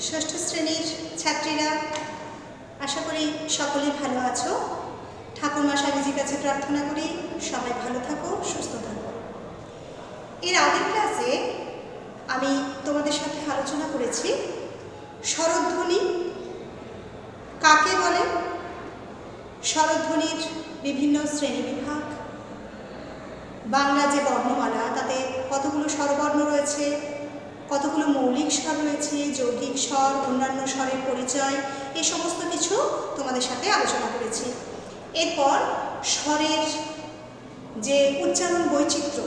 ষষ্ঠ শ্রেণীর ছাত্রীরা আশা করি সকলেই ভালো আছো। ঠাকুরমা স্বামীজির কাছে প্রার্থনা করি সবাই ভালো থাকো, সুস্থ থাকো। এর আগের ক্লাসে আমি তোমাদের সাথে আলোচনা করেছি স্বরধ্বনি কাকে বলে, স্বরধ্বনির বিভিন্ন শ্রেণীবিভাগ, বাংলা যে বর্ণমালা তাতে কতগুলো স্বরবর্ণ রয়েছে, কতগুলো মৌলিক স্বর রয়েছে, যৌগিক স্বর, অন্যান্য স্বরের পরিচয়, এই সমস্ত কিছু তোমাদের সাথে আলোচনা করেছি। এরপর স্বরের যে উচ্চারণ বৈচিত্র্য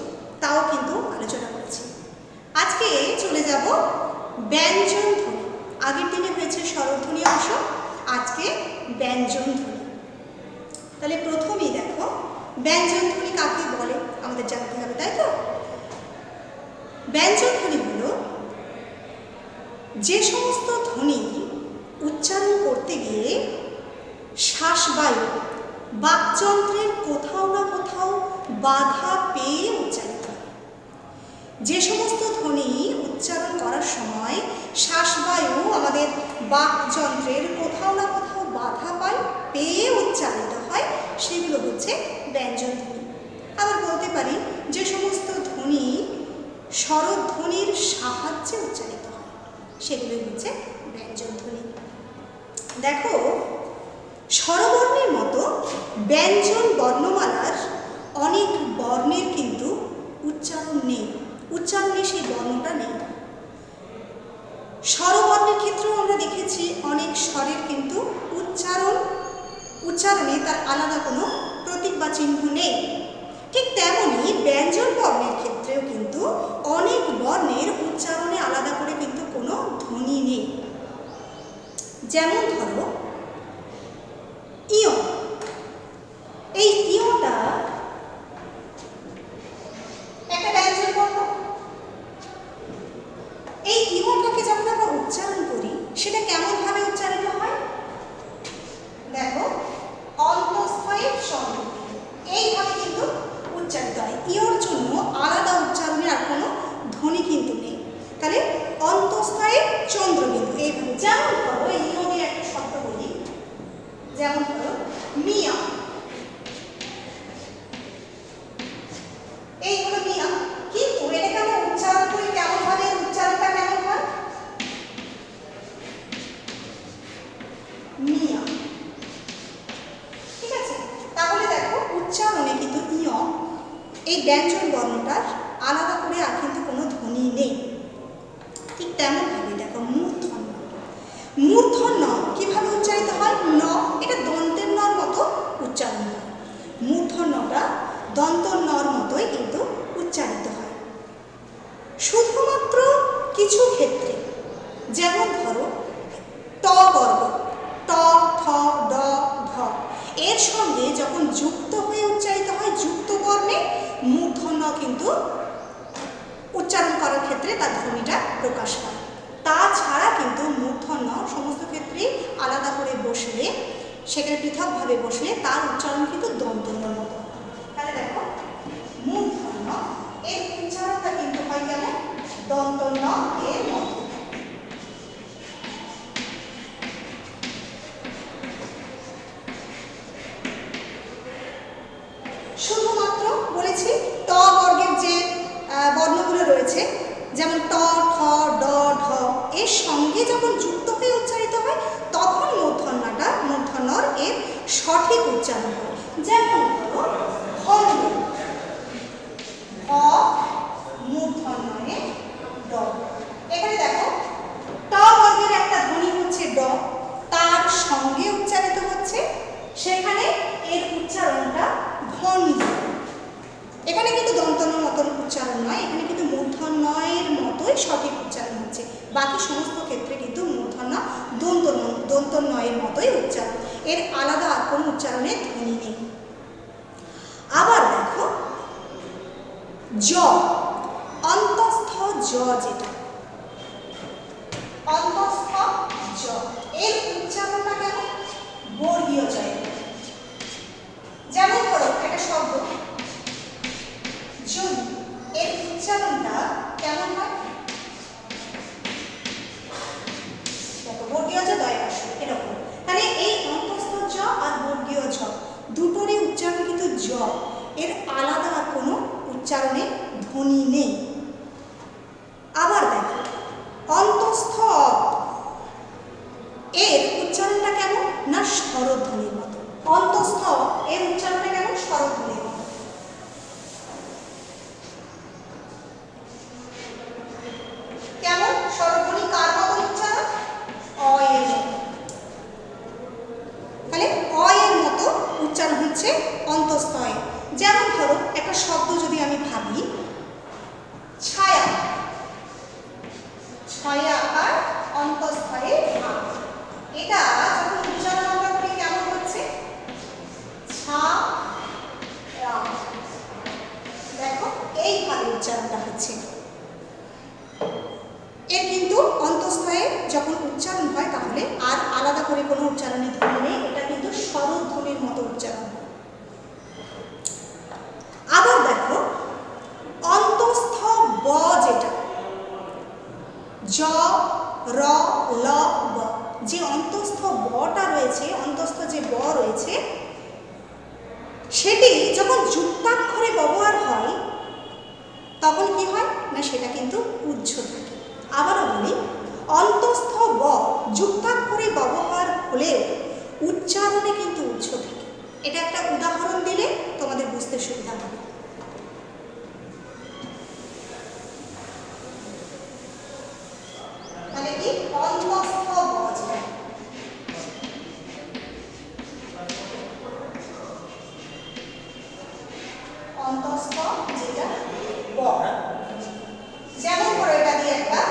তাও কিন্তু আলোচনা করেছি। আজকে চলে যাব ব্যঞ্জন ধ্বনি। আগের দিনে হয়েছে স্বরধ্বনি অংশ, আজকে ব্যঞ্জন ধ্বনি। তাহলে প্রথমেই দেখো ব্যঞ্জন ধ্বনি কাকে বলে আমাদের জানতে হবে, তাই তো? ব্যঞ্জন ধ্বনি হলো যে সমস্ত ধ্বনি উচ্চারণ করতে গিয়ে শ্বাসবায়ু বাকযন্ত্রের কোথাও না কোথাও বাধা পেয়ে উচ্চারিত হয়। যে সমস্ত ধ্বনি উচ্চারণ করার সময় শ্বাসবায়ু আমাদের বাকযন্ত্রের কোথাও না কোথাও বাধা পায়, পেয়ে উচ্চারিত হয়, সেগুলো হচ্ছে ব্যঞ্জন ধ্বনি। আবার বলতে পারি যে সমস্ত ধ্বনি স্বরধ্বনির সাহায্যে উচ্চারিত হয়, সেগুলোই হচ্ছে ব্যঞ্জন ধ্বনি। দেখো, স্বরবর্ণের মতো ব্যঞ্জন বর্ণমালার অনেক বর্ণের কিন্তু উচ্চারণ নেই, উচ্চারণে সেই বর্ণটা নেই। স্বরবর্ণের ক্ষেত্রেও আমরা দেখেছি অনেক স্বরের কিন্তু উচ্চারণে তার আলাদা কোনো প্রতীক বা চিহ্ন নেই। ঠিক তেমনই ব্যঞ্জন বর্ণের ক্ষেত্রেও কিন্তু অনেক বর্ণের উচ্চারণে আলাদা করে কিন্তু কোনো ধ্বনি নেই। যেমন ধরো ইয়, এই ইয়টা একটা ব্যঞ্জন বর্ণ। এই ইয়টাকে যখন আমরা উচ্চারণ করি সেটা কেমন ভাবে উচ্চারিত হয়? দেখো, অন্তঃস্থয়ে চন্দ্র, এইভাবে কিন্তু উচ্চারিত হয়। ইয়র জন্য আলাদা উচ্চারণে আর কোনো ধ্বনি কিন্তু নেই। তাহলে অন্তঃস্থয়ে চন্দ্রবিন্দু, এইভাবে। যেমন ধরো এই ইয়কে একটা শব্দ বলি, যেমন ধরো মিয়া, এই হলো মিয়া, কিন্তু এটাকে আমরা উচ্চারণ করি কেমন ভাবে? উচ্চারণটা কেমন হয়? মিয়া, ঠিক আছে? তাহলে দেখো উচ্চারণে কিন্তু ইয়, এই ব্যঞ্জন বর্ণটার আলাদা করে আর কিন্তু কোনো ধ্বনি নেই। ঠিক তেমন ভাবে দেখো মূর্ধন্য, মূর্ধন্য কিভাবে উচ্চারিত হয়? ন, এটা দন্তের নর মতো উচ্চারণ হয়। মূর্ধন্যটা দন্তর নর মতোই কিন্তু উচ্চারিত হয়। শুধুমাত্র কিছু ক্ষেত্রে, যেমন ধরো ট বর্গ, ট, থ, ড, ধ, এর সঙ্গে যখন যুক্ত হয়ে উচ্চারিত হয়, যুক্ত বর্ণে মূর্ধন্য কিন্তু উচ্চারণ করার ক্ষেত্রে তার ধ্বনিটা প্রকাশ পায়। তাছাড়া কিন্তু মূর্ধন্য সমস্ত ক্ষেত্রেই আলাদা করে বসলে, সেখানে পৃথকভাবে বসলে তার উচ্চারণ কিন্তু দন্তন্যর মতো। তাহলে দেখো মূর্ধন্য এর উচ্চারণটা কিন্তু হয় কেমন? দন্তন্য এর মতো। শুধুমাত্র বলেছি ট বর্গের যে বর্ণগুলো রয়েছে, যেমন ট, ঠ, ড, ঢ, এর সঙ্গে যখন যুক্ত হয়ে উচ্চারিত হয় তখন মূর্ধন্যর এর সঠিক উচ্চারণ হয়। যেমন ধরো খণ্ড, খ মূর্ধন্যে ড। এখানে দেখো ট বর্গের একটা ধ্বনি হচ্ছে ড, তার সঙ্গে উচ্চারিত হচ্ছে, সেখানে এর উচ্চারণটা খণ্ড। এখানে কিন্তু দন্তন্যর মতন উচ্চারণ নয়, এখানে কিন্তু মূর্ধন্যের মতোই সঠিক উচ্চারণ হচ্ছে। বাকি সমস্ত ক্ষেত্রে কিন্তু মূর্ধন্য দন্তন্যের মতোই উচ্চারণ, এর আলাদা আর কোনো উচ্চারণের ধ্বনি নেই। আবার দেখো জ, অন্তঃস্থ জ, যেটা অন্তঃস্থ জ, এর উচ্চারণটা কেমন? বর্গীয় জয়। যেমন ধরো একটা শব্দ যদি, এর উচ্চারণটা কেমন হয়? জ, এর আলাদা আর কোনো উচ্চারণে ধ্বনি নেই। আবার দেখো অন্তঃস্থ অ, এর উচ্চারণটা কেমন না স্বরধ্বনির মতো। অন্তঃস্থ এর উচ্চারণটা কেমন স্বরধ্বনির মতো। কেমন স্বরধ্বনি কার মতো উচ্চারণ? অ এর মতো। তাহলে অ এর মতো উচ্চারণ হচ্ছে অন্তঃস্থ এ। যেমন ধরো একটা শব্দ যদি আমি ভাবি ছায়া, ছয়ে আকার অন্তঃস্থ এ আ, এটা যখন উচ্চারণ আমরা করি কেমন হচ্ছে ছা রা, দেখো এইভাবে উচ্চারণটা হচ্ছে। এর কিন্তু অন্তঃস্থয়ে যখন উচ্চারণ হয় তাহলে আর আলাদা করে কোনো উচ্চারণের ধ্বনি নেই, এটা কিন্তু স্বরধ্বনির মতো উচ্চারণ হয়। আবার দেখো অন্তঃস্থ ব, যেটা জ র ল ব, যে অন্তঃস্থ বটা রয়েছে, অন্তঃস্থ যে ব রয়েছে, সেটি যখন যুক্তাক্ষরে ব্যবহার হয় তখন কি হয় না সেটা কিন্তু উজ্জ থাকে। আবারও বলি অন্তঃস্থ ব যুক্তাক্ষরে ব্যবহার হলেও উচ্চারণে কিন্তু উজ্জ থাকে। এটা একটা উদাহরণ দিলে তোমাদের বুঝতে সুবিধা হবে। তাহলে কি অন্তঃস্থ ব, অন্তঃস্থ যেটা ব, যেমন করে এটা দিয়ে একটা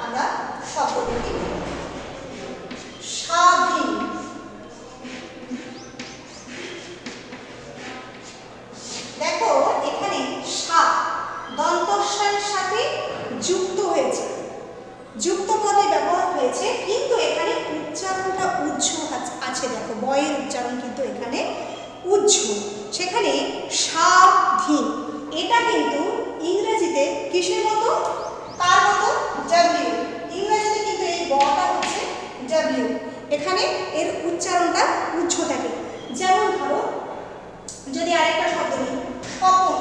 আমরা শব্দ লিখি স্বাধীন। দেখো এখানে সা দন্তস্বরের সাথে যুক্ত হয়েছে, যুক্ত পদে ব্যবহার হয়েছে, কিন্তু এখানে উচ্চারণটা উজ্জ আছে। দেখো বয়ের উচ্চারণ কিন্তু এখানে উজ্জ, সেখানে স্বাধীন। এটা কিন্তু ইংরেজিতে কিসের মতো? কার মতো? ডব্লিউ। ইংরেজিতে কিন্তু এই বটা হচ্ছে ডব্লিউ, এখানে এর উচ্চারণটা উজ্জ থাকে। যেমন ধরো যদি আরেকটা শব্দ নিই স্বপন,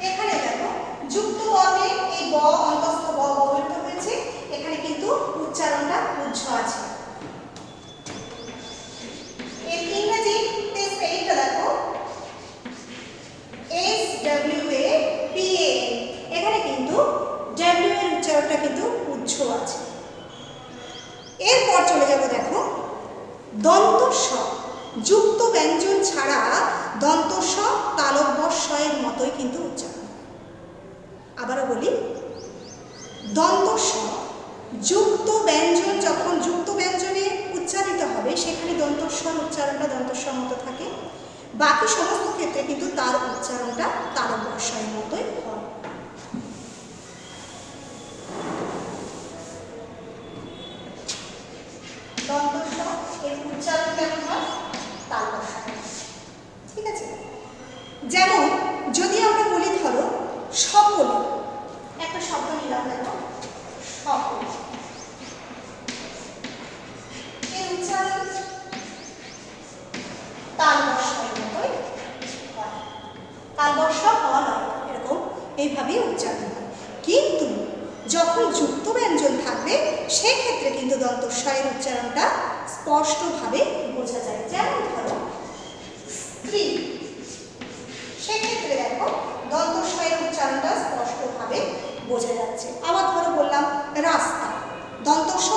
এখানে দেখো যুক্ত পদে এই ব অন্তঃস্থ ব ব্যবহৃত হয়েছে, এখানে কিন্তু উচ্চারণটা উজ্জ আছে। এর ইংরেজিতে স্পেলিংটা দেখো S W A P A, এখানে কিন্তু ডব্লিউ এর উচ্চারণটা কিন্তু উজ্জ আছে। এরপর চলে যাব দেখো দন্ত স, যুক্ত ব্যঞ্জন ছাড়া দন্ত স তালব্য স এর মতোই কিন্তু উচ্চারণ। আবারও বলি দন্ত স যুক্ত ব্যঞ্জন, যখন যুক্ত ব্যঞ্জনে উচ্চারিত হবে সেখানে দন্ত স্বর উচ্চারণটা দন্ত স্বর মতো থাকে, বাকি সমস্ত ক্ষেত্রে কিন্তু তার উচ্চারণটা তালব্য স এর মতোই হয়। দন্ত স এর উচ্চারণ কেমন হয়? তালব্য স। ঠিক আছে, যেমন যদি আমরা বলি ধরো সকলে, একটা শব্দ নিলাম দেখো সকলে, এর উচ্চারণ তালব্য স এর মতোই হয়। তালব্য স হওয়া নয়, এরকম এইভাবেই উচ্চারণ হয়। কিন্তু যখন যুক্ত ব্যঞ্জন থাকবে সেক্ষেত্রে কিন্তু দন্ত স এর উচ্চারণটা স্পষ্টভাবে বোঝা যায়। যেমন ধরো স্ত্রী, সেক্ষেত্রে দেখো দন্ত স এর উচ্চারণটা স্পষ্টভাবে বোঝা যাচ্ছে। আবার ধরো বললাম রাস্তা, দন্ত স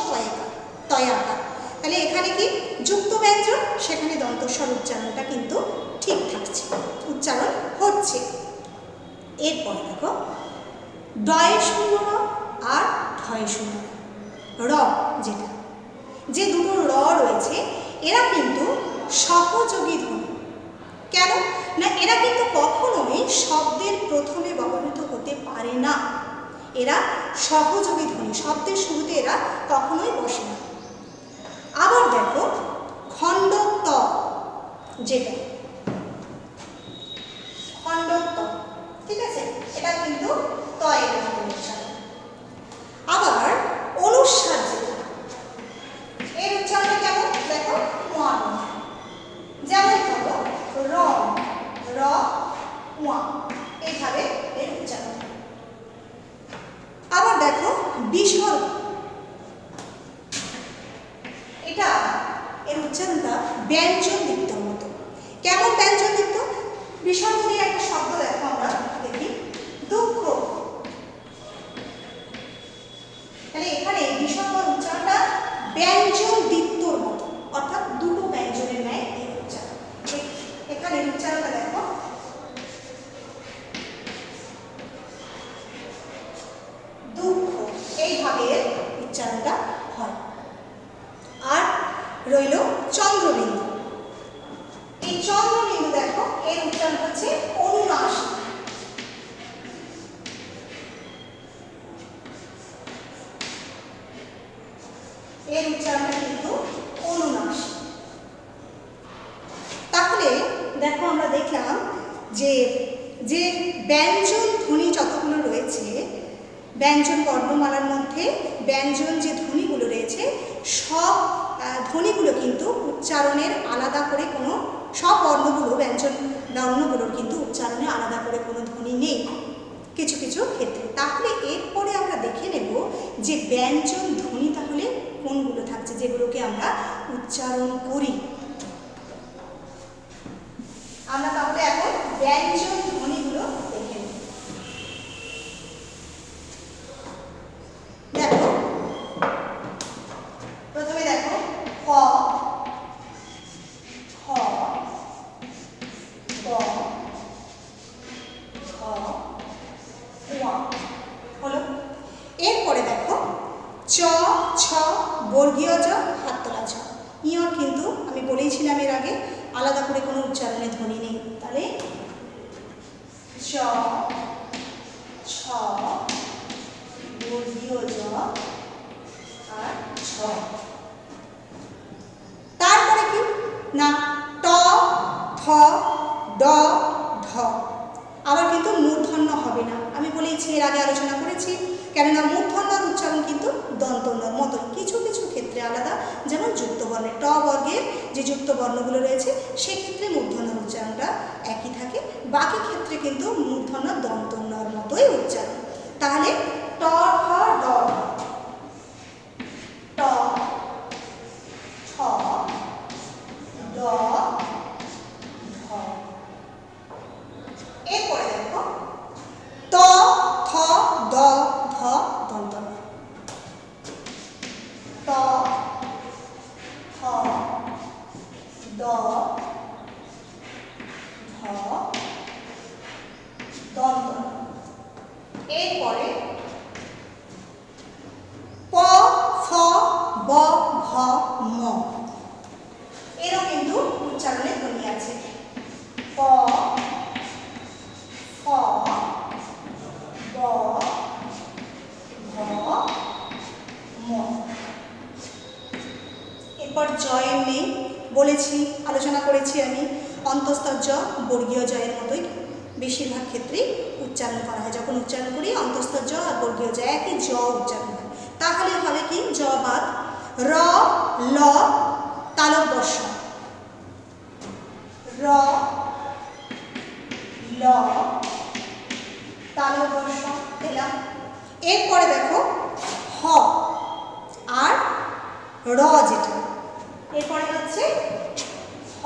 তয়াকার, তাহলে এখানে কি যুক্ত ব্যঞ্জন, সেখানে দন্ত স্বর উচ্চারণটা কিন্তু ঠিক থাকছে, উচ্চারণ হচ্ছে। এরপর দেখো ডয়ে শূন্য আর ঢয়ে শূন্য র, যেটা যে দুটো র রয়েছে এরা কিন্তু সহযোগী ধ্বনি। কেন না এরা কিন্তু কখনোই শব্দের প্রথমে ব্যবহৃত হতে পারে না, এরা সহযোগী ধ্বনি, শব্দের শুরুতে এরা কখনোই বসে না। আবার দেখো খণ্ড ত, যেটা খণ্ড ত, ঠিক আছে, এটা কিন্তু ত এর উচ্চারণ। আবার অনুস্বার, যেটা এর উচ্চারণ কেমন দেখো মর্ম, ওয়া, এইভাবে এর উচ্চারণ। আবার দেখো বিসর্গ, এটা এর উচ্চারণটা ব্যঞ্জন দীপ্তর মতো। কেমন ব্যঞ্জন দীপ্ত? বিসর্গ দিয়ে একটা শব্দ দেখো আমরা দেখি, দুঃখ। তাহলে এখানে বিসর্গর উচ্চারণটা ব্যঞ্জন দীপ্তর মতো, অর্থাৎ দুটো ব্যঞ্জনের ন্যায় এই উচ্চারণ। এখানে উচ্চারণটা দেখো, দুঃখ, এইভাবে উচ্চারণটা হয়। আর রইল চন্দ্রবিন্দু। এই চন্দ্রবিন্দু দেখো এর উচ্চারণ হচ্ছে অনুনাসিক। এর উচ্চারণটা কিন্তু অনুনাসিক। তাহলে দেখো আমরা দেখলাম যে যে ব্যঞ্জন ধ্বনি যতগুলো রয়েছে, ব্যঞ্জন বর্ণমালার মধ্যে ব্যঞ্জন যে ধ্বনিগুলো রয়েছে, সব ধ্বনিগুলো কিন্তু উচ্চারণের আলাদা করে কোনো, সব বর্ণগুলো ব্যঞ্জন বর্ণগুলোর কিন্তু উচ্চারণে আলাদা করে কোনো ধ্বনি নেই কিছু কিছু ক্ষেত্রে। তাহলে এরপরে আমরা দেখে নেব যে ব্যঞ্জন ধ্বনি তাহলে কোনগুলো থাকছে যেগুলোকে আমরা উচ্চারণ করি। আমরা তাহলে এখন ব্যঞ্জন ধ্বনিগুলো দেখে নেব। দেখো প্রথমে দেখো ক, খ, গ, ঘ, ওয়া হলো। এরপরে দেখো চ, ছ, বর্গীয় জ, হাততলা ছ। ইয়র কিন্তু আমি বলেইছিলাম এর আগে আলাদা করে কোনো উচ্চারণের ধ্বনি নেই। তাহলে চ, ছ, বর্গীয় জ আর ছ। তারপরে কি না ট, থ, ড, ঢ। আবার কিন্তু মূর্ধন্য হবে না, আমি বলেছি এর আগে আলোচনা করেছি, কেননা মূর্ধন্যর উচ্চারণ কিন্তু দন্তন্যর মতো কিছু কিছু ক্ষেত্রে আলাদা। যেমন যুক্তবর্ণের ট বর্গের যে যুক্ত বর্ণগুলো রয়েছে সেক্ষেত্রে মূর্ধন্যর উচ্চারণটা একই থাকে, বাকি ক্ষেত্রে কিন্তু মূর্ধন্য দন্তন্যর মতোই উচ্চারণ। তাহলে ট, ঠ, ড, ট, ঠ, ড, ঢ। এরপরে দেখো ত, থ, দ, ধ, দন্তন্য। ত, থ, দ, ধ, দন্তন্য। এরপরে প, ফ, ব, ভ, ম। এরও কিন্তু উচ্চারণে ধ্বনি আছে। প, ফ, ব, ভ, ম। এরপর জয়ের নেই, বলেছি আলোচনা করেছি আমি, অন্তঃস্থ জ বর্গীয় জয়ের মতোই বেশিরভাগ ক্ষেত্রেই উচ্চারণ করা হয়। যখন উচ্চারণ করি অন্তঃস্থ জ আর বর্গীয় জ একই জ উচ্চারণ হয়। তাহলে হবে কি জ বাদ র, ল, তালব্য স, র, ল, তালব্য স পেলাম। এরপরে দেখো হ আর র, যেটা এরপরে হচ্ছে হ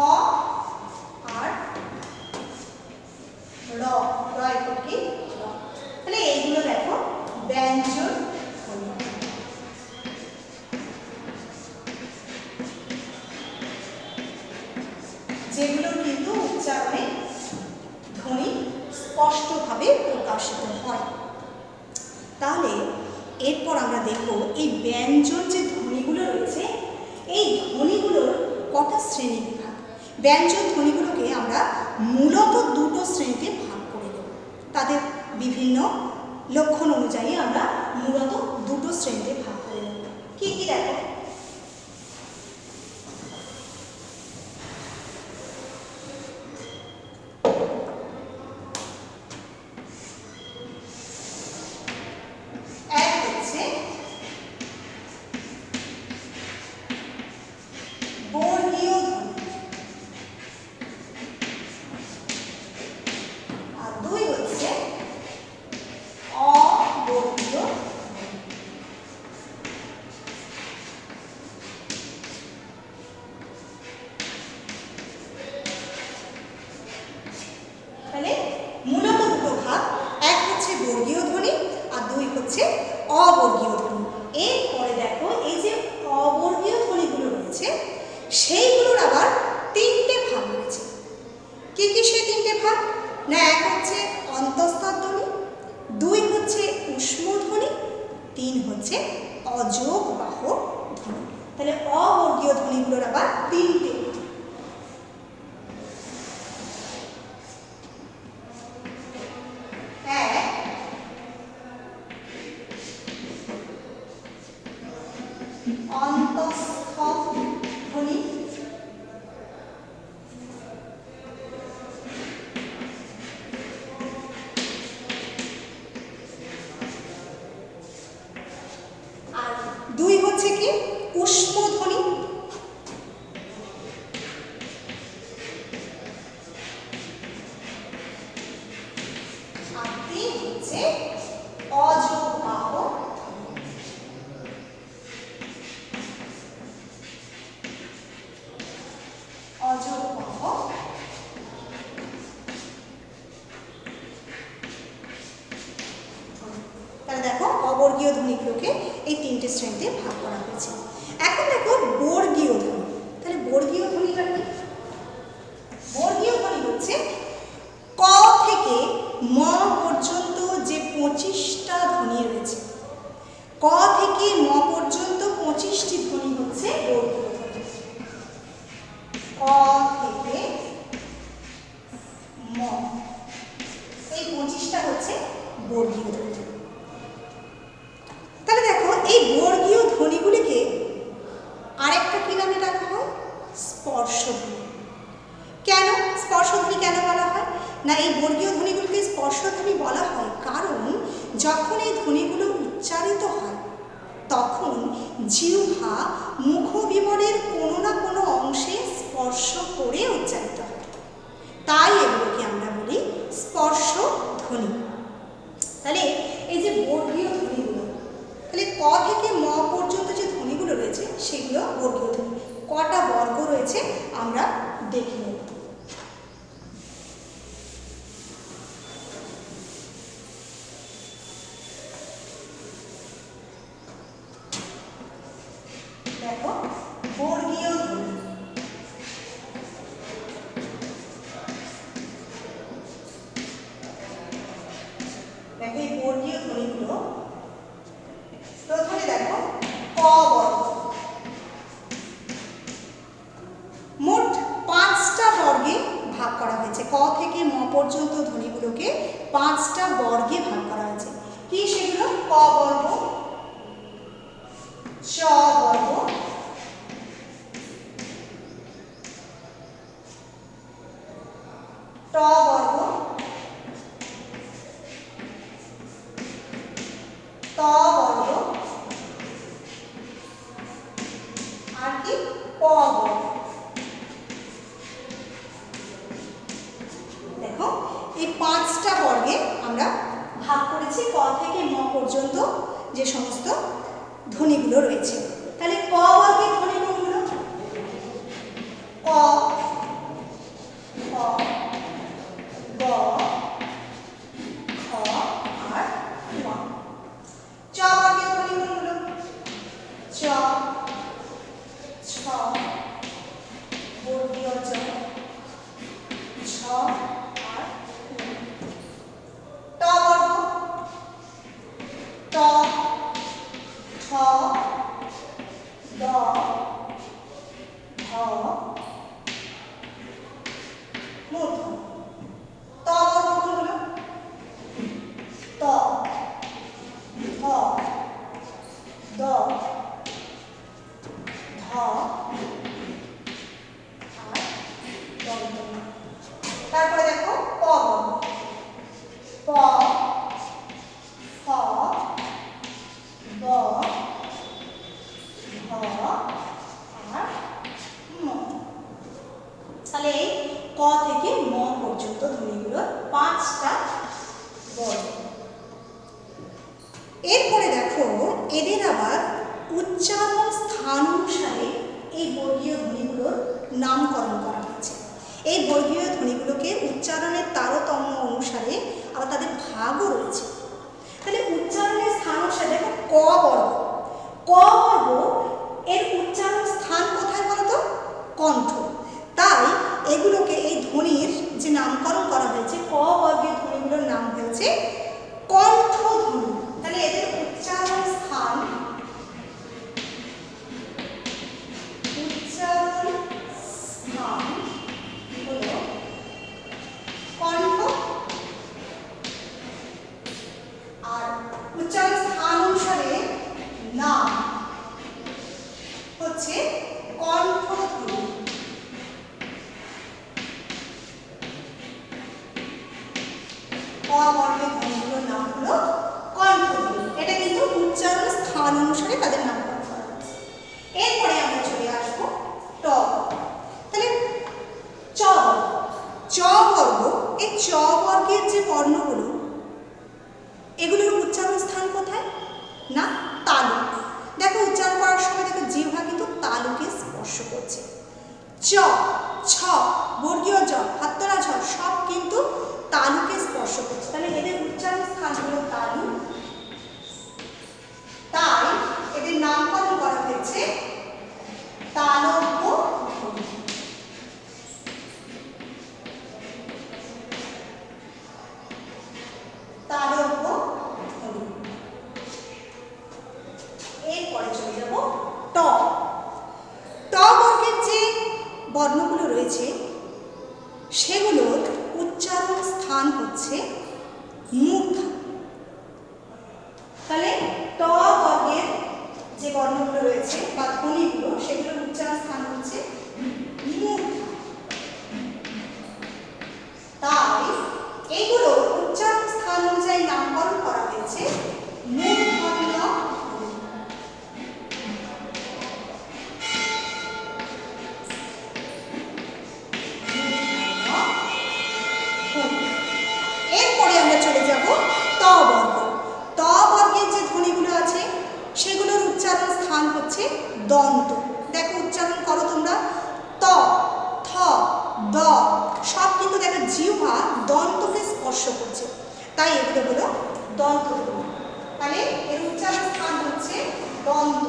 আর র, র একটি র। তাহলে এইগুলো দেখো ব্যঞ্জন ধ্বনি। যেগুলো কিন্তু উচ্চারণে ধ্বনি স্পষ্টভাবে প্রকাশিত হয়। তাহলে এরপর আমরা দেখব এই ব্যঞ্জন যে ধ্বনিগুলো রয়েছে, এই ধ্বনিগুলোর কটা শ্রেণী বিভাগ। ব্যঞ্জন ধ্বনিগুলোকে আমরা মূলত দুটো শ্রেণীতে ভাগ করে দেব। তাদের বিভিন্ন লক্ষণ অনুযায়ী আমরা মূলত দুটো শ্রেণীতে ভাগ করে দেব। কি কি দেখো, এক হচ্ছে বর্গীয় ধ্বনি, আর না এক হচ্ছে অন্তঃস্থ ধ্বনি, 2 হচ্ছে ঊষ্ম ধ্বনি, 3 হচ্ছে অযোগ বাহ ধ্বনি। তাহলে অবর্গীয় ধ্বনিগুলোর আবার 3টে। অন্তঃস্থ ধ্বনি, আর 2 হচ্ছে কি ঊষ্ম ধ্বনি, আর 3 হচ্ছে অযোগ বাহ। অযোগ বাহ তাহলে দেখো অবর্গীয় ধ্বনিগুলোকে এই 3টে শ্রেণীতে ভাগ করা হয়েছে। এখন দেখো বর্গীয় ধ্বনি। তাহলে বর্গীয় ধ্বনিটা কি? বর্গীয় ধ্বনি হচ্ছে ক থেকে ম পর্যন্ত যে 25টা ধ্বনি রয়েছে, ক থেকে ম পর্যন্ত 25টি ধ্বনি হচ্ছে বর্গীয় ধ্বনি। ক থেকে ম এই 25টা হচ্ছে বর্গীয় ধ্বনি। তাহলে দেখো এই বর্গীয় ধ্বনিগুলিকে আরেকটা কি নামে ডাকা হয়? স্পর্শধ্বনি। কেন স্পর্শধ্বনি কেন বলা হয়? না এই বর্গীয় ধ্বনিগুলিকে স্পর্শধ্বনি বলা হয় কারণ যখন এই ধ্বনিগুলো উচ্চারিত হয় তখন জিহ্বা মুখবিবরের কোনো না কোনো অংশে স্পর্শ করে উচ্চারিত হয়, তাই এগুলোকে আমরা বলি স্পর্শধ্বনি। তাহলে এই যে বর্গীয় ধ্বনিগুলো, তাহলে ক থেকে ম পর্যন্ত যে ধ্বনিগুলো রয়েছে সেগুলো বর্গীয় ধ্বনি। কটা বর্গ রয়েছে আমরা দেখে নেব। দেখো বর্গীয় ধ্বনি, দেখো এই বর্গীয় ধ্বনিগুলো প্রথমে দেখো ক বর্গ, মোট 5টা বর্গে ভাগ করা হয়েছে। ক থেকে ম পর্যন্ত ধ্বনিগুলোকে 5টা বর্গে ভাগ করা হয়েছে। কি সেগুলো? ক বর্গ, চ বর্গ, ট বর্গ, ত বর্গ, আর কি প বর্গ। দেখো এই 5টা বর্গে আমরা ভাগ করেছি ক থেকে ম পর্যন্ত যে সমস্ত ধ্বনিগুলো রয়েছে। তাহলে ক বর্গের ধ্বনি কোনগুলো? ক, খ, গ, খ আর ম। চ বর্গের ধ্বনি কোনগুলো? চ, ছ, বর্গীয় জ, ছ আর ম। ট বর্গ, ট, ঠ, ড, ঢ, মূর্ধ। ত বর্গ কোনগুলো? ত, থ, দ, ধ আর দন্তন্য। তারপরে দেখো প বর্গ, প, ফ, ব, ভ আর ম। তাহলে এই ক থেকে ম পর্যন্ত ধ্বনিগুলোর 5টা বর্গ। এরপরে দেখো এদের আবার উচ্চারণ স্থান অনুসারে এই বর্গীয় ধ্বনিগুলোর নামকরণ করা হয়েছে। এই বর্গীয় ধ্বনিগুলোকে উচ্চারণের তারতম্য অনুসারে আবার তাদের ভাগও রয়েছে। তাহলে উচ্চারণের স্থান অনুসারে দেখো ক বর্গ, ক বর্গ এর উচ্চারণ স্থান কোথায় বলতো? কণ্ঠ। তাই এগুলোকে এই ধ্বনির যে নামকরণ করা হয়েছে ক হচ্ছে কণ্ঠধ্বনি। অ বর্গের ধ্বনিগুলোর নাম হলো কণ্ঠধ্বনি। এটা কিন্তু উচ্চারণ স্থান অনুসারে তাদের নামকরণ করা হয়েছে। এরপরে আমরা চলে আসবো ট। তাহলে চ বর্গ। চ বর্গ, এই চ বর্গের যে বর্ণগুলো, এগুলোর উচ্চারণ স্থান কোথায়? না তালুক। দেখো উচ্চারণ করার সময় দেখো জিহ্বা কিন্তু তালুকে স্পর্শ করছে। চ, ছ, বর্গীয় জ, হাত্তরা ঝ সব কিন্তু তালুকে স্পর্শ করছে। তাহলে এদের উচ্চারণ স্থান হলো তালু। তাই এদের নামকরণ করা হয়েছে তালব্য ধ্বনি। তালব্য ধ্বনি। এরপরে চলে যাব ট। ট বর্গের যে বর্ণগুলো রয়েছে সেগুলোর উচ্চারণ স্থান হচ্ছে মূর্ধা। তাহলে ট বর্গের যে বর্ণগুলো রয়েছে বা ধ্বনিগুলো সেগুলোর উচ্চারণ স্থান হচ্ছে মূর্ধা। তাই এইগুলো উচ্চারণ স্থান অনুযায়ী নামকরণ করা হয়েছে মূর্ধন্য ধ্বনি। এরপরে আমরা চলে যাব ত বর্গ। ত বর্গের যে ধ্বনিগুলো আছে সেগুলোর উচ্চারণ স্থান হচ্ছে দন্ত। দেখো উচ্চারণ করো তোমরা, ত, থ, দ সব কিন্তু দেখো জিহ্বা দন্তকে স্পর্শ করছে, তাই এগুলো হলো দন্ত ধ্বনি। তাহলে এর উচ্চারণ স্থান হচ্ছে দন্ত।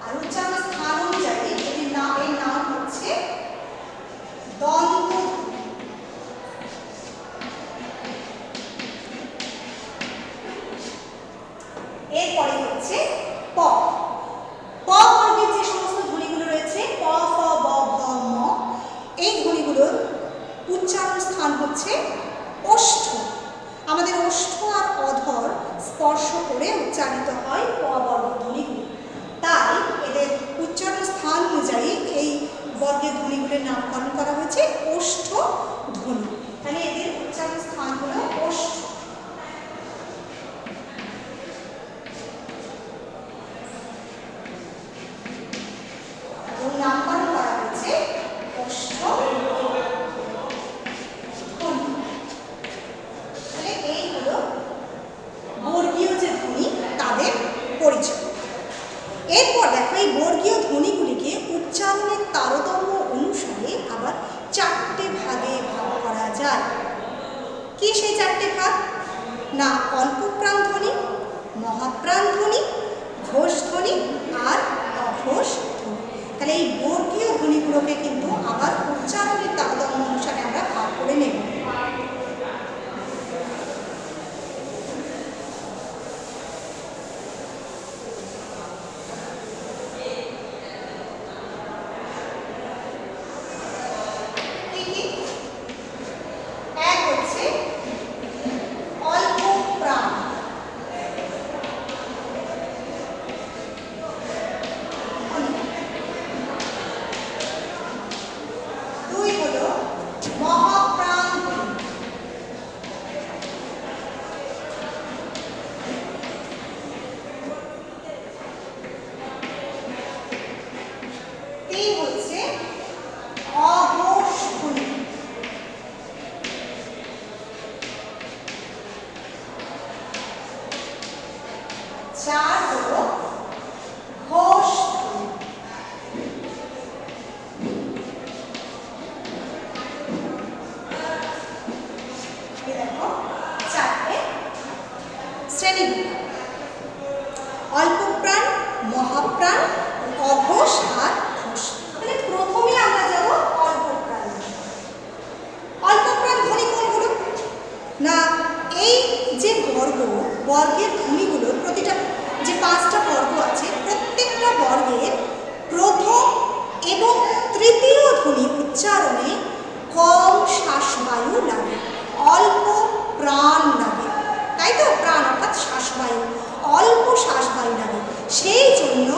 আর উচ্চারণ স্থান অনুযায়ী এর নাম হচ্ছে দন্ত। এরপরে হচ্ছে প। প বর্গের যে সমস্ত ধ্বনিগুলো রয়েছে প, ফ, ব, ভ, ম, এই ধ্বনিগুলোর উচ্চারণ স্থান হচ্ছে ওষ্ঠ। আমাদের ওষ্ঠ আর অধর স্পর্শ করে উচ্চারিত হয় প বর্গ ধ্বনিগুলো। তাই এদের উচ্চারণ স্থান অনুযায়ী এই বর্গের ধ্বনিগুলোর নামকরণ করা হয়েছে ওষ্ঠ ধ্বনি। তাহলে এদের উচ্চারণ স্থান হলো ওষ্ঠ। নামকরণ করা হয়েছে ওষ্ঠ ধ্বনি। তাহলে এই হলো বর্গীয় যে ধ্বনি তাদের পরিচয়। এরপর দেখো এই বর্গীয় ধ্বনিগুলিকে উচ্চারণের তারতম্য অনুসারে আবার চারটে ভাগে ভাগ করা যায়। কি সেই চারটে ভাগ? না অল্পপ্রাণ ধ্বনি, মহাপ্রাণ ধ্বনি, ঘোষ ধ্বনি আর অঘোষ ধ্বনি। তাহলে এই বর্গীয় ধ্বনিগুলোকে কিন্তু আবার উচ্চারণের তারতম্য অনুসারে আমরা ভাগ করে নেব। এক হচ্ছে অল্প প্রাণ, দুই হলো মহাপ্রাণ, তিন হচ্ছে অঘোষ ধ্বনি, চার হলো ঘোষ ধ্বনি। দেখো চারটে শ্রেণী, অল্পপ্রাণ, মহাপ্রাণ, অঘোষ আর ঘোষ। তাহলে প্রথমে আমরা যাব অল্পপ্রাণ। অল্পপ্রাণ ধ্বনি কোনগুলো? না এই যে বর্গের ধ্বনিগুলোর প্রতিটা যে পাঁচটা বর্গ আছে প্রত্যেকটা বর্গের প্রথম এবং তৃতীয় ধ্বনি উচ্চারণে কম শ্বাসবায়ু লাগে, অল্প প্রাণ লাগে, তাই তো? প্রাণ অর্থাৎ শ্বাসবায়ু, অল্প শ্বাসবায়ু লাগে। সেই জন্য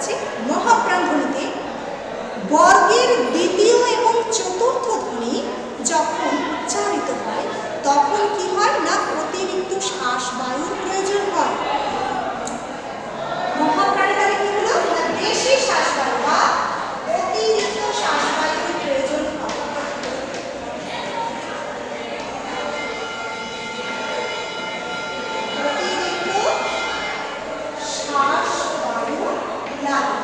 আছে মহাপ্রাণ ধ্বনিতে বর্গের দ্বিতীয় এবং চতুর্থ ধ্বনি যখন উচ্চারিত হয় তখন কি হয় না অতিরিক্ত শ্বাস বায়ুর প্রয়োজন হয়। মহাপ্রাণে তাহলে কি হলো না বেশি শ্বাস বায়ু বা অতিরিক্ত শ্বাস বায়ুর প্রয়োজন হয়। অতিরিক্ত শ্বাস বায়ু লাগে।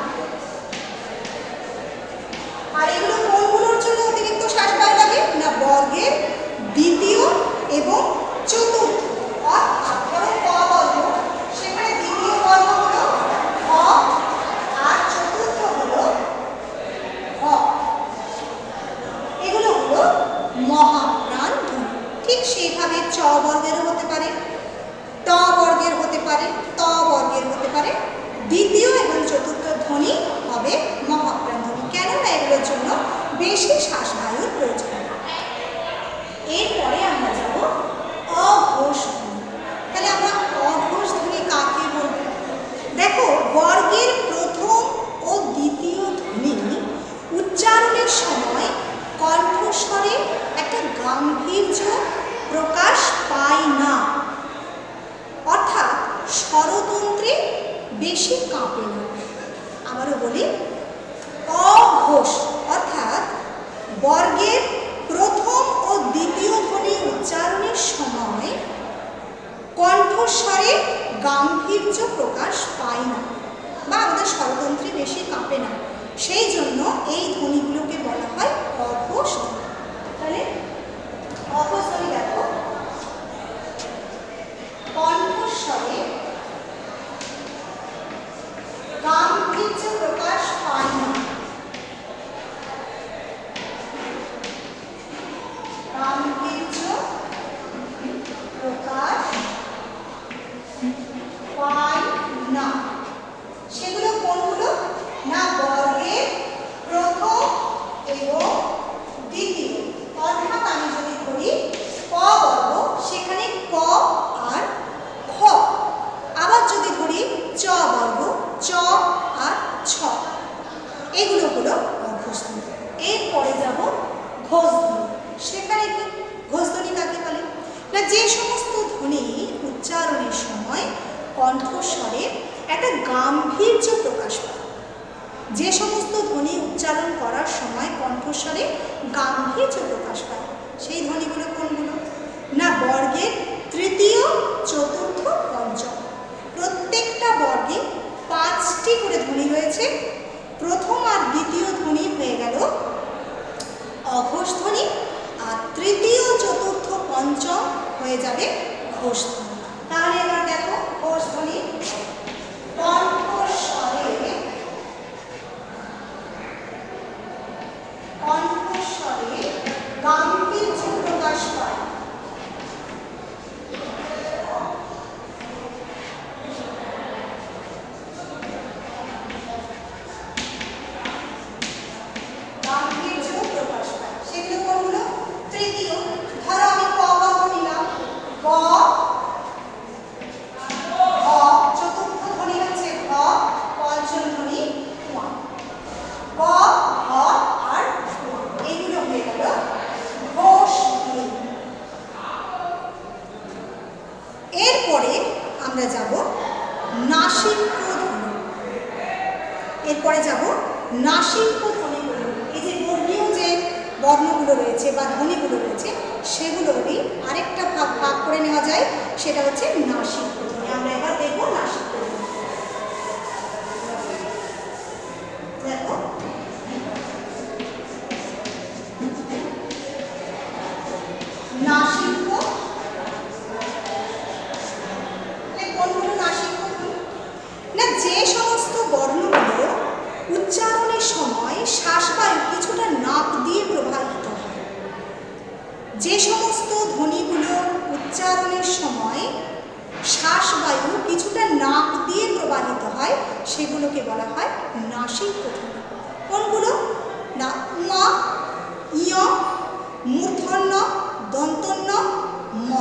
আর এগুলো কোনগুলোর জন্য অতিরিক্ত শ্বাস বায়ু লাগে না বর্গের দ্বিতীয় এবং চতুর্থ। অর্থাৎ ধরো ক বর্গ, সেখানে দ্বিতীয় বর্গ হলো ক আর চতুর্থ হলো হ। এগুলো হলো মহাপ্রাণ ধ্বনি। ঠিক সেইভাবে চ বর্গেরও হতে পারে, ট বর্গের হতে পারে, ত বর্গের হতে পারে। দ্বিতীয় এবং চতুর্থ ধ্বনি হবে মহাপ্রাণ ধ্বনি। কেননা এগুলোর জন্য বেশি শ্বাস বায়ুর প্রয়োজন। এরপরে আমরা যাব অঘোষ ধ্বনি। তাহলে আমরা অঘোষ ধ্বনি কাকে বলবো? দেখো বর্গের প্রথম ও দ্বিতীয় ধ্বনি উচ্চারণের সময় কণ্ঠস্বরে একটা গাম্ভীর্য প্রকাশ পায় না, অর্থাৎ স্বরতন্ত্রে বেশি কাঁপে না। আবারও বলি, অঘোষ অর্থাৎ বর্গের প্রথম ও দ্বিতীয় ধ্বনি উচ্চারণের সময় কণ্ঠস্বরে গাম্ভীর্য প্রকাশ পায় না বা আমাদের স্বরতন্ত্রে বেশি কাঁপে না, সেই জন্য এই ধ্বনিগুলোকে বলা হয় অঘোষ ধ্বনি। তাহলে অঘোষ ধ্বনি দেখো কণ্ঠস্বরে গাম্ভীর্য প্রকাশ পায় না, গাম্ভীর্য প্রকাশ পায় না। সেগুলো কোনগুলো না বর্গের প্রথম এবং দ্বিতীয়। অর্থাৎ আমি যদি ধরি ক বর্গ, সেখানে ক আর খ। আবার যদি ধরি চ বর্গ, চ আর ছ। এগুলো হলো অঘোষ ধ্বনি। এরপরে যাব ঘোষ ধ্বনি। সেখানে কি ঘোষ ধ্বনি কাকে বলে না যে সমস্ত ধ্বনি উচ্চারণের সময় কণ্ঠস্বরে একটা গাম্ভীর্য প্রকাশ পায়। যে সমস্ত ধ্বনি উচ্চারণ করার সময় কণ্ঠস্বরে গাম্ভীর্য প্রকাশ পায় সেই ধ্বনিগুলো কোনগুলো না বর্গের তৃতীয়, চতুর্থ, পঞ্চম। প্রত্যেকটা বর্গে 5টি করে ধ্বনি রয়েছে। প্রথম আর দ্বিতীয় ধ্বনি হয়ে গেল অঘোষ ধ্বনি, আর তৃতীয়, চতুর্থ, পঞ্চম হয়ে যাবে ঘোষ ধ্বনি। তাহলে এবার দেখো ঘোষ ধ্বনি কণ্ঠস্বরে গাম্ভীর্য প্রকাশ পায়। সেগুলো কোনগুলো? তৃতীয়। ধরো আমি ক বর্গ নিলাম, ক, খ। চতুর্থ ধ্বনি হচ্ছে ঘ, পঞ্চম ধ্বনি ম। ক, ঘ আর এগুলো হয়ে গেল ঘোষ ধ্বনি। এরপরে আমরা যাব নাসিক্য ধ্বনি। এরপরে যাব নাসিক্য ধ্বনি। এই যে বর্গীয় যে বর্ণগুলো রয়েছে বা ধ্বনিগুলো রয়েছে সেগুলোরই আরেকটা ভাগ ভাগ করে নেওয়া যায়, সেটা হচ্ছে নাসিক্য ধ্বনি। আমরা এবার দেখব নাসিক্য ধ্বনি। দেখো নাসিক্য কোনগুলো? নাসিক্য ধ্বনি না যে সমস্ত বর্ণগুলো উচ্চারণের সময় শ্বাসবায়ু কিছুটা নাক দিয়ে প্রবাহিত হয়। যে সমস্ত ধ্বনিগুলো উচ্চারণের সময় শ্বাসবায়ু কিছুটা নাক দিয়ে প্রবাহিত হয় সেগুলোকে বলা হয় নাসিক্য ধ্বনি। কোনগুলো না মা, ইয়, মূর্ধন্য, দন্তন্য, ম।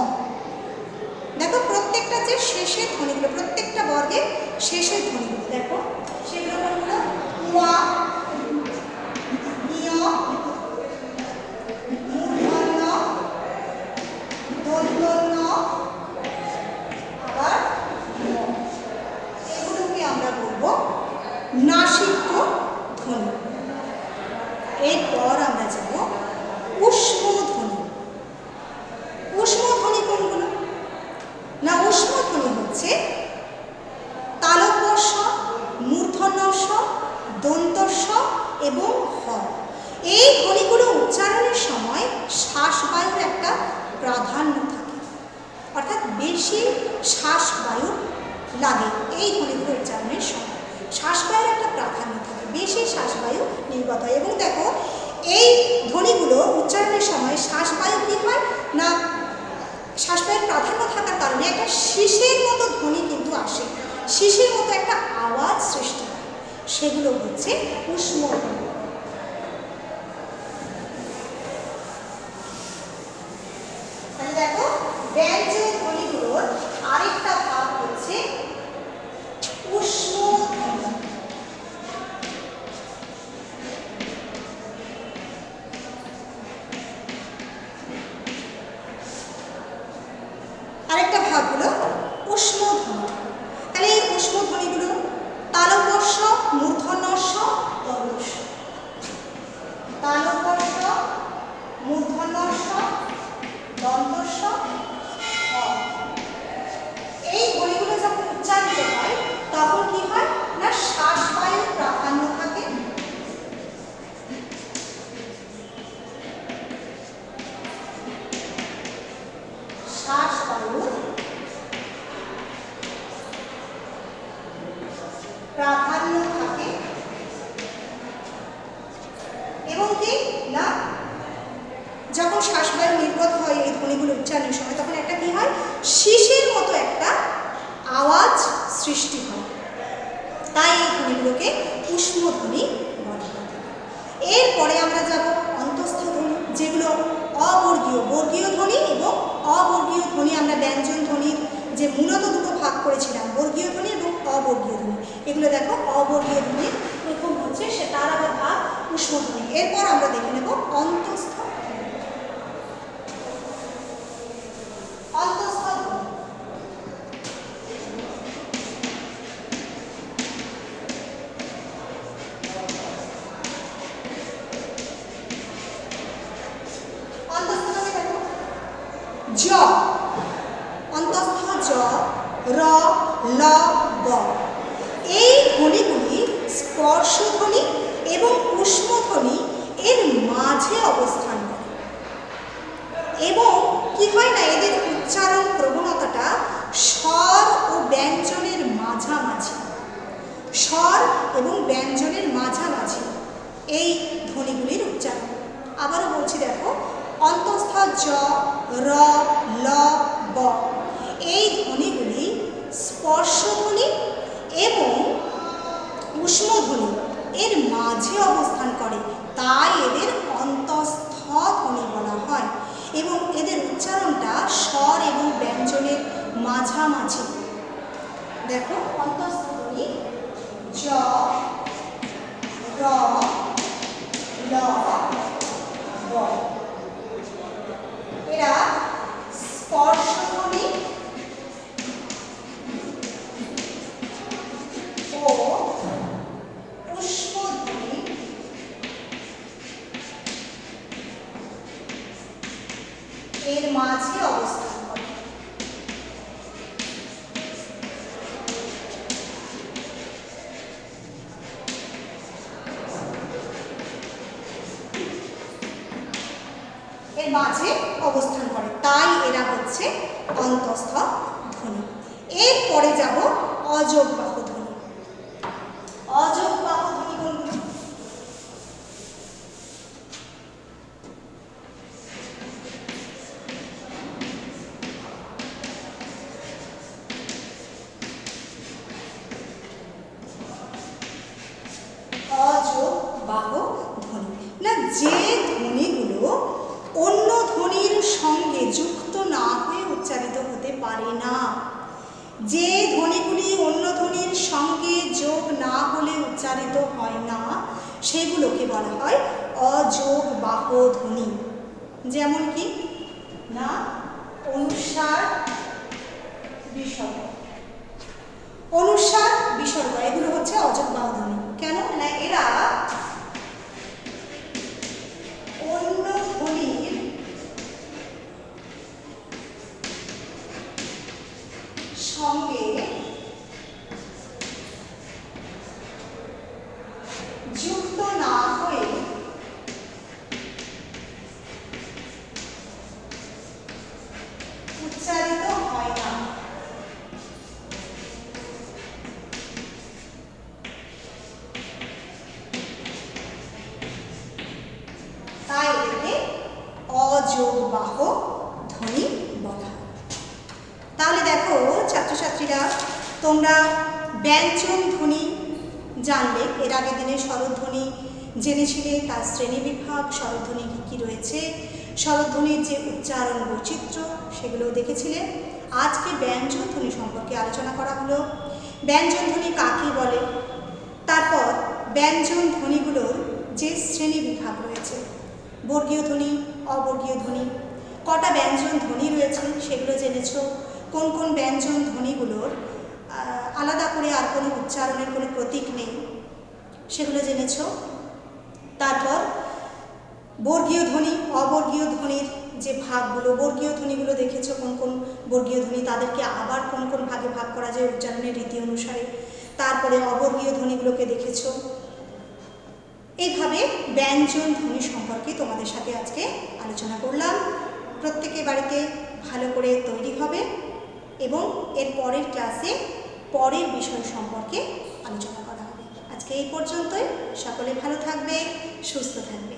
দেখো প্রত্যেকটা যে শেষের ধ্বনিগুলো, প্রত্যেকটা বর্গের শেষের ধ্বনিগুলো দেখো সেগুলো কোনগুলো নাসিক্য ধ্বনি। এরপর আমরা যাব উষ্ম ধ্বনি। উষ্ম ধ্বনি কোনগুলো? না, উষ্ম ধ্বনি হচ্ছে তালব্য স, মূর্ধন্য স, দন্ত স এবং হ। এই ধ্বনিগুলো উচ্চারণের সময় শ্বাসবায়ুর একটা প্রাধান্য থাকে, অর্থাৎ বেশি শ্বাসবায়ু লাগে। এই ধ্বনিগুলো উচ্চারণের সময় শ্বাসবায়ুর একটা প্রাধান্য থাকে, বেশি শ্বাসবায়ু নির্গত হয়। এবং দেখো, এই ধ্বনিগুলো উচ্চারণের সময় শ্বাসবায়ু কী হয় না, শ্বাসবায়ুর প্রাধান্য থাকার কারণে একটা শিশির মতো ধ্বনি কিন্তু আসে, শিশির মতো একটা আওয়াজ সৃষ্টি হয়, সেগুলো হচ্ছে উষ্ম ধ্বনি। তাহলে দেখো, ব্যঞ্জন ধ্বনিগুলোর আরেকটা ভাগ হচ্ছে উষ্ম ধ্বনি। আরেকটা ভাগ হলো উষ্ম ধ্বনি। তাহলে এই উষ্ম ধ্বনিগুলো তালব্য স, মূর্ধন্য স, দন্ত স। তালব্য স, মূর্ধন্য স, দন্ত স, হ। এই ধ্বনিগুলো যখন উচ্চারিত হয় তখন কি হয় না, শ্বাসবায়ুর প্রাধান্য থাকে। শ্বাসবায়ুর প্রাধান্য থাকে এবং কি না, যখন শ্বাসবায়ু নির্গত হয় এই ধ্বনিগুলো উচ্চারণের সময় তখন একটা কি হয়, শিশির মতো একটা আওয়াজ সৃষ্টি হয়। তাই এই ধ্বনিগুলোকে উষ্ম ধ্বনি বলা হয়। এরপরে আমরা যাব অন্তঃস্থ ধ্বনি, যেগুলো অবর্গীয়, বর্গীয় ধ্বনি এবং অবর্গীয় ধ্বনি। আমরা ব্যঞ্জন ধ্বনির যে মূলত দুটো ভাগ করেছিলাম, বর্গীয় ধ্বনি এবং অবর্গীয় ধ্বনি, এগুলো দেখো অবর্গীয় ধ্বনি প্রথম হচ্ছে, সে তার আবার ভাগ উষ্ম ধ্বনি। এরপর আমরা দেখে নেব অন্তঃস্থ ধ্বনি। অন্তঃস্থ ধ্বনি জ, অন্তঃস্থ জ, র, ল, ব। এই ধ্বনিগুলি স্পর্শ ধ্বনি এবং উষ্ম ধ্বনি এর মাঝে অবস্থান করে এবং কি হয় না, এদের উচ্চারণ প্রবণতাটা স্বর ও ব্যঞ্জনের মাঝামাঝি, স্বর এবং ব্যঞ্জনের মাঝামাঝি এই ধ্বনিগুলির উচ্চারণ। আবারও বলছি, দেখো, অন্তঃস্থ জ, র, ল, ব এই ধ্বনিগুলি স্পর্শ ধ্বনি এবং উষ্ম ধ্বনি এর মাঝে অবস্থান করে, তাই এদের অন্তঃস্থ ধ্বনি বলা হয় এবং এদের উচ্চারণটা স্বর এবং ব্যঞ্জনের মাঝামাঝি। দেখো, অন্তঃস্থ ধ্বনি জ, র, ল, ব, এরা স্পর্শ ধ্বনি ও উষ্ম ধ্বনি এর মাঝে অবস্থান করে। এর মাঝে অবস্থান করে, তাই এরা হচ্ছে অন্তঃস্থ ধ্বনি। এরপরে যাব অযোগ বাহু ধ্বনি। অযোগ বাহু ধ্বনি কোনগুলো? অযোগ বাহু ধ্বনি না, যে ধ্বনিগুলো অন্য ধ্বনির সঙ্গে যুক্ত না হয়ে উচ্চারিত হতে পারে না, যে ধ্বনিগুলি অন্য ধ্বনির সঙ্গে যোগ না হলে উচ্চারিত হয় না, সেগুলোকে বলা হয় অযোগ বাহু ধ্বনি। যেমন কি না, অনুস্বার, বিসর্গ, অনুস্বার, বিসর্গ, এগুলো হচ্ছে অযোগ বাহু ধ্বনি। যুক্ত না হয়ে উচ্চারিত হয় না। তাই এটাকে অযোগবাহ ধ্বনি বলা হয়। তাহলে দেখো ছাত্রছাত্রীরা, তোমরা ব্যঞ্জন ধ্বনি জানলে, এর আগের দিনে স্বরধ্বনি জেনেছিলে, তার শ্রেণীবিভাগ, স্বরধ্বনি কী কী রয়েছে, স্বরধ্বনির যে উচ্চারণ বৈচিত্র্য সেগুলো দেখেছিলে। আজকে ব্যঞ্জন ধ্বনি সম্পর্কে আলোচনা করা হলো। ব্যঞ্জন ধ্বনি কাকে বলে, তারপর ব্যঞ্জন ধ্বনিগুলোর যে শ্রেণীবিভাগ রয়েছে, বর্গীয় ধ্বনি, অবর্গীয় ধ্বনি, কটা ব্যঞ্জন ধ্বনি রয়েছে সেগুলো জেনেছ। কোন কোন ব্যঞ্জন ধ্বনিগুলোর আলাদা করে আর কোনো উচ্চারণের কোনো প্রতীক নেই সেগুলো জেনেছ। তারপর বর্গীয় ধ্বনি, অবর্গীয় ধ্বনির যে ভাগগুলো, বর্গীয় ধ্বনিগুলো দেখেছো কোন কোন বর্গীয় ধ্বনি, তাদেরকে আবার কোন কোন ভাগে ভাগ করা যায় উচ্চারণের রীতি অনুসারে। তারপরে অবর্গীয় ধ্বনিগুলোকে দেখেছো। এইভাবে ব্যঞ্জন ধ্বনি সম্পর্কে তোমাদের সাথে আজকে আলোচনা করলাম। প্রত্যেকে বাড়িতে ভালো করে তৈরি হবে এবং এর পরের ক্লাসে পরের বিষয় সম্পর্কে আলোচনা করা হবে। আজকে এই পর্যন্তই। সকলে ভালো থাকবে, সুস্থ থাকবে।